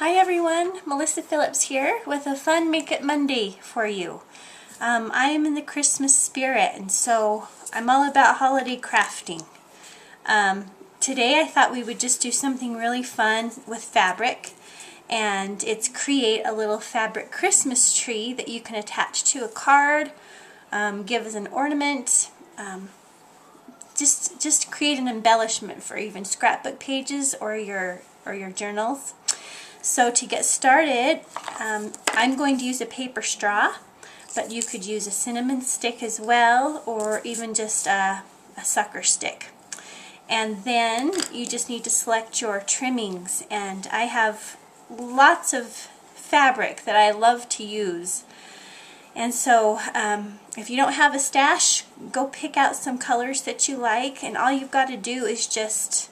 Hi everyone, Melissa Phillips here with a fun Make It Monday for you. I am in the Christmas spirit, and so I'm all about holiday crafting. Today I thought we would just do something really fun with fabric, and it's create a little fabric Christmas tree that you can attach to a card, give as an ornament, just create an embellishment for even scrapbook pages or your journals. So to get started, I'm going to use a paper straw, but you could use a cinnamon stick as well, or even just a sucker stick. And then you just need to select your trimmings, and I have lots of fabric that I love to use. And so if you don't have a stash, go pick out some colors that you like, and all you've got to do is just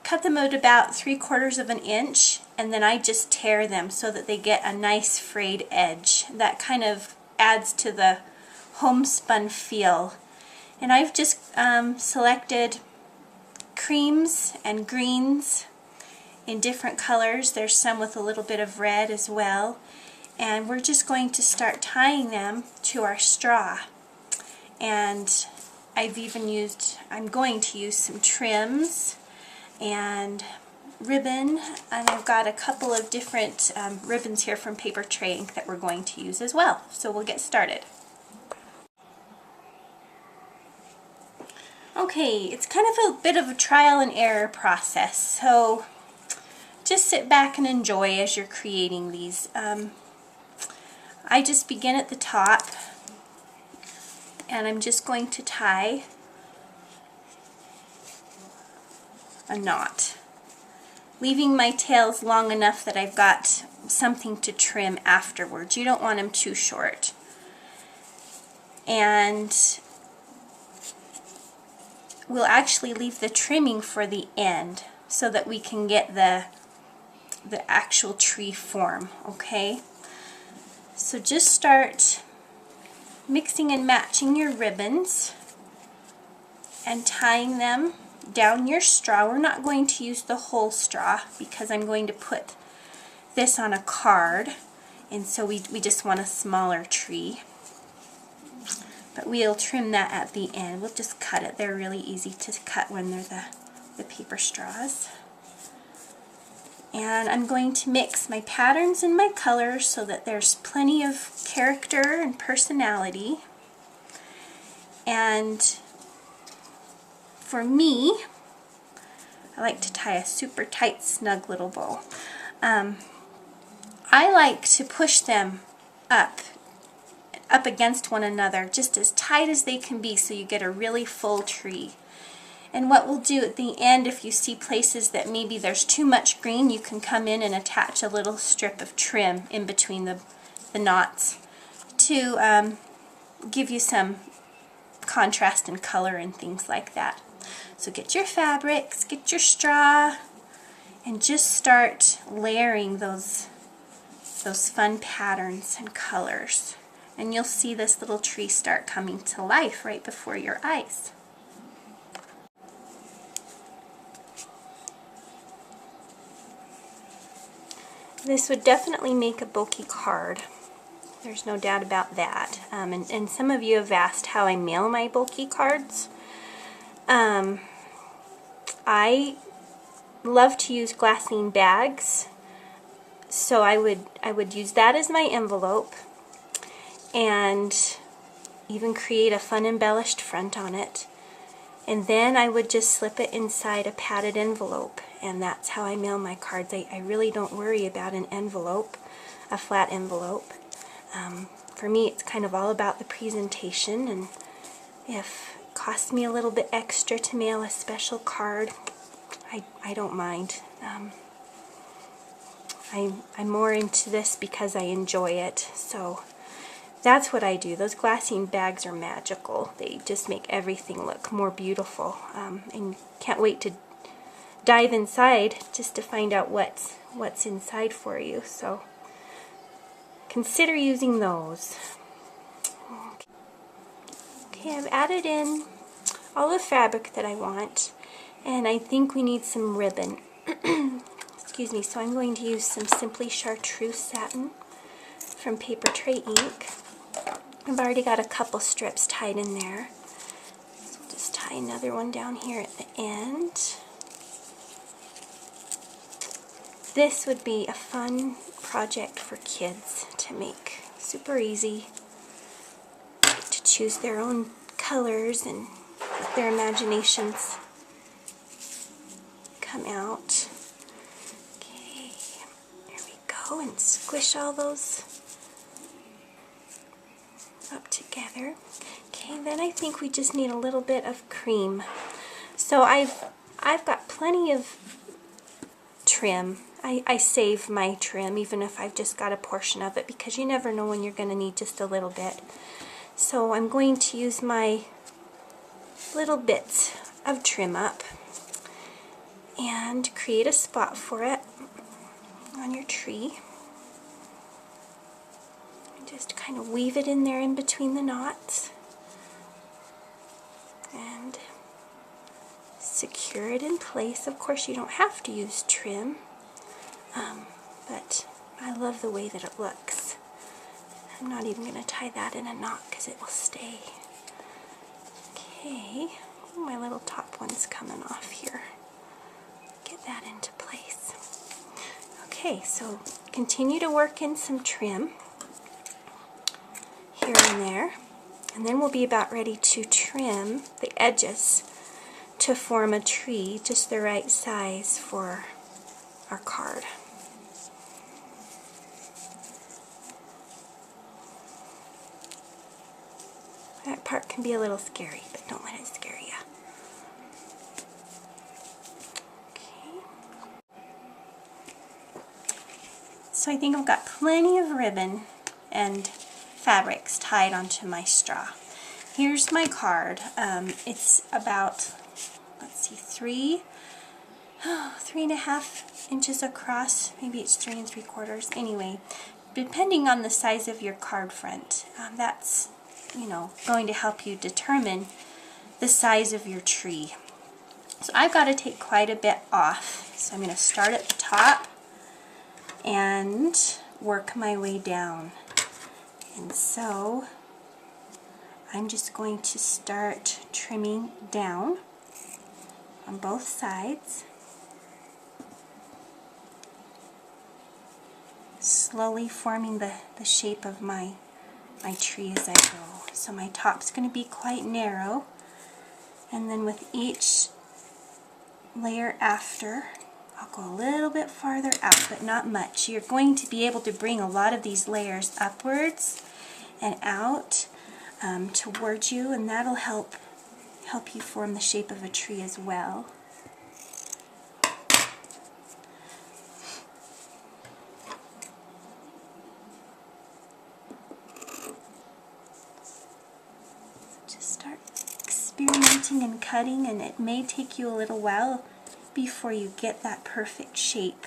cut them at about 3/4 of an inch, and then I just tear them so that they get a nice frayed edge. That kind of adds to the homespun feel. And I've just selected creams and greens in different colors. There's some with a little bit of red as well. And we're just going to start tying them to our straw. And I'm going to use some trims and ribbon, and I've got a couple of different ribbons here from Paper Tray Ink that we're going to use as well. So we'll get started. Okay, it's kind of a bit of a trial and error process, so just sit back and enjoy as you're creating these. I just begin at the top, and I'm just going to tie a knot, leaving my tails long enough that I've got something to trim afterwards. You don't want them too short. And we'll actually leave the trimming for the end so that we can get the actual tree form, okay? So just start mixing and matching your ribbons and tying them down your straw. We're not going to use the whole straw because I'm going to put this on a card, and so we just want a smaller tree. But we'll trim that at the end. We'll just cut it. They're really easy to cut when they're the paper straws. And I'm going to mix my patterns and my colors so that there's plenty of character and personality. And for me, I like to tie a super tight, snug little bow. I like to push them up against one another, just as tight as they can be, so you get a really full tree. And what we'll do at the end, if you see places that maybe there's too much green, you can come in and attach a little strip of trim in between the knots to give you some contrast and color and things like that. So get your fabrics, get your straw, and just start layering those fun patterns and colors. And you'll see this little tree start coming to life right before your eyes. This would definitely make a bulky card. There's no doubt about that. And some of you have asked how I mail my bulky cards. I love to use glassine bags, so I would use that as my envelope, and even create a fun embellished front on it. And then I would just slip it inside a padded envelope, and that's how I mail my cards. I really don't worry about an envelope, a flat envelope. For me, it's kind of all about the presentation, and if it costs me a little bit extra to mail a special card, I don't mind. I'm more into this because I enjoy it, so that's what I do. Those glassine bags are magical. They just make everything look more beautiful, and can't wait to dive inside just to find out what's inside for you. So consider using those. Okay, I've added in all the fabric that I want, and I think we need some ribbon. excuse me, so I'm going to use some Simply Chartreuse satin from Paper Tray Ink. I've already got a couple strips tied in there. So we'll just tie another one down here at the end. This would be a fun project for kids to make. Super easy to choose their own colors and let their imaginations come out. Okay, there we go, and squish all those up together. Okay, then I think we just need a little bit of cream. So I've got plenty of trim. I save my trim even if I've just got a portion of it, because you never know when you're going to need just a little bit. So I'm going to use my little bits of trim up and create a spot for it on your tree. Just kind of weave it in there in between the knots and secure it in place. Of course, you don't have to use trim, but I love the way that it looks. I'm not even going to tie that in a knot because it will stay. Okay, my little top one's coming off here. Get that into place. Okay, so continue to work in some trim here and there, and then we'll be about ready to trim the edges to form a tree just the right size for our card. That part can be a little scary, but don't let it scare you. Okay. So I think I've got plenty of ribbon and fabrics tied onto my straw. Here's my card. It's about, let's see, 3.5 inches across. Maybe it's 3 3/4. Anyway, depending on the size of your card front, that's, you know, going to help you determine the size of your tree. So I've got to take quite a bit off. So I'm going to start at the top and work my way down. And so I'm just going to start trimming down on both sides, slowly forming the shape of my tree as I go. So my top's going to be quite narrow, and then with each layer after, I'll go a little bit farther out, but not much. You're going to be able to bring a lot of these layers upwards and out towards you, and that'll help you form the shape of a tree as well. Just start experimenting and cutting, and it may take you a little while before you get that perfect shape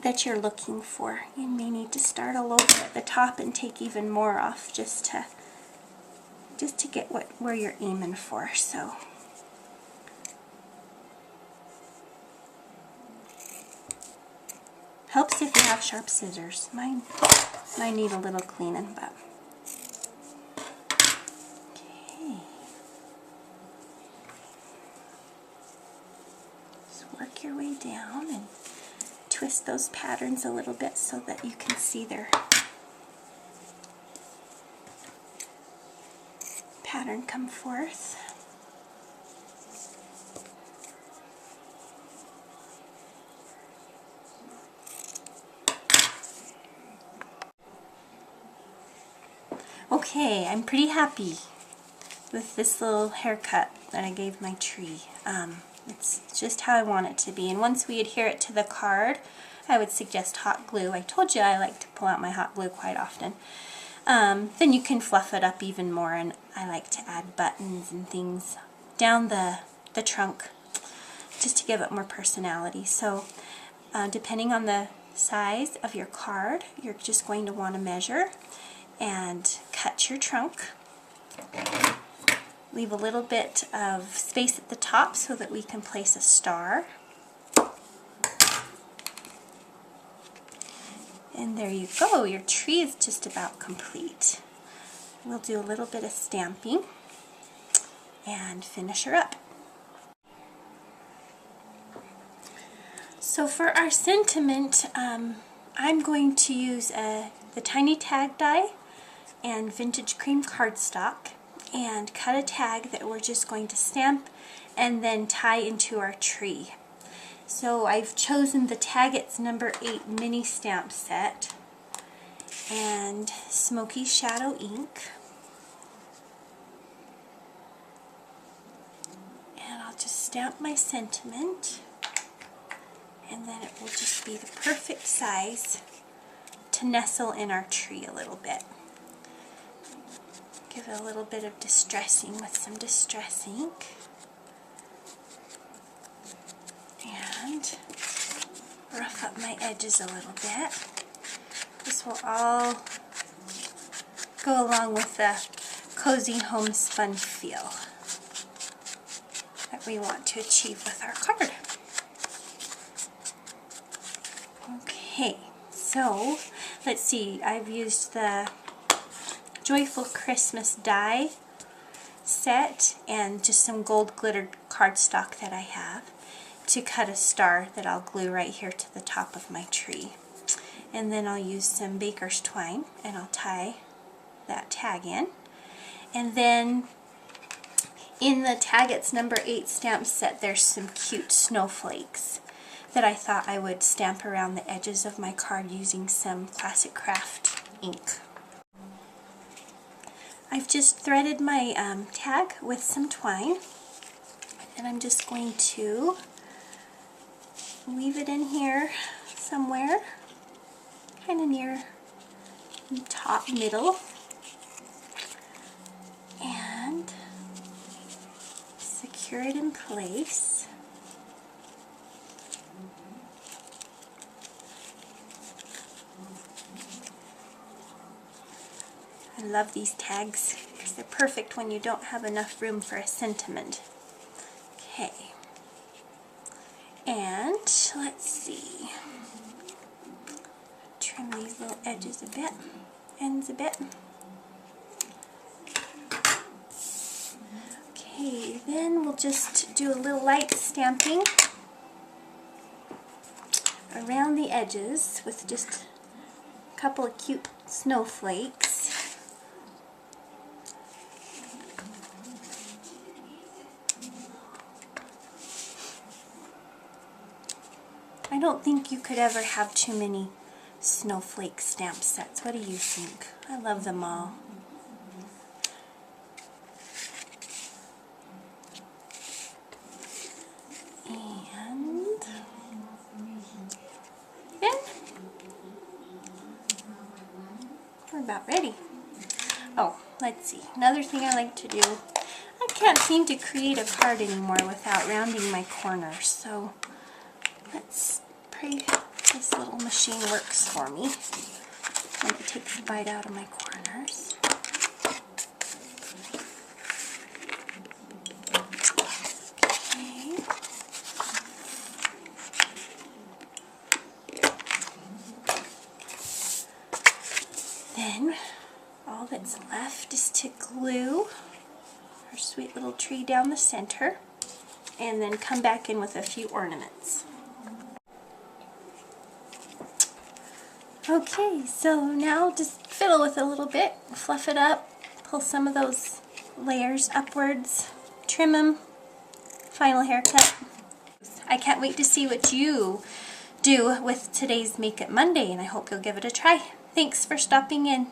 that you're looking for. You may need to start all over at the top and take even more off just to get where you're aiming for. So helps if you have sharp scissors. Mine need a little cleaning, but okay. Just work your way down and twist those patterns a little bit so that you can see their pattern come forth. Okay, I'm pretty happy with this little haircut that I gave my tree. It's just how I want it to be. And once we adhere it to the card, I would suggest hot glue. I told you I like to pull out my hot glue quite often. Then you can fluff it up even more, and I like to add buttons and things down the trunk just to give it more personality. So depending on the size of your card, you're just going to want to measure and cut your trunk. Leave a little bit of space at the top so that we can place a star. And there you go, your tree is just about complete. We'll do a little bit of stamping and finish her up. So for our sentiment, I'm going to use the tiny tag die and vintage cream cardstock and cut a tag that we're just going to stamp and then tie into our tree. So I've chosen the Taggett's number 8 mini stamp set and Smoky Shadow ink. And I'll just stamp my sentiment, and then it will just be the perfect size to nestle in our tree a little bit. Give it a little bit of distressing with some distress ink. And rough up my edges a little bit. This will all go along with the cozy homespun feel that we want to achieve with our card. Okay, so let's see, I've used the Joyful Christmas die set and just some gold glittered cardstock that I have to cut a star that I'll glue right here to the top of my tree. And then I'll use some baker's twine and I'll tie that tag in. And then in the Taggett's number 8 stamp set, there's some cute snowflakes that I thought I would stamp around the edges of my card using some Classic Craft ink. I've just threaded my tag with some twine, and I'm just going to weave it in here somewhere, kind of near the top middle, and secure it in place. I love these tags because they're perfect when you don't have enough room for a sentiment. Okay. And let's see, trim these little edges a bit, ends a bit. Okay, then we'll just do a little light stamping around the edges with just a couple of cute snowflakes. I don't think you could ever have too many snowflake stamp sets. What do you think? I love them all. And then we're about ready. Oh, let's see. Another thing I like to do, I can't seem to create a card anymore without rounding my corners. So let's pray this little machine works for me and it takes a bite out of my corners. Okay. Then all that's left is to glue our sweet little tree down the center and then come back in with a few ornaments. Okay, so now just fiddle with it a little bit, fluff it up, pull some of those layers upwards, trim them, final haircut. I can't wait to see what you do with today's Make It Monday, and I hope you'll give it a try. Thanks for stopping in.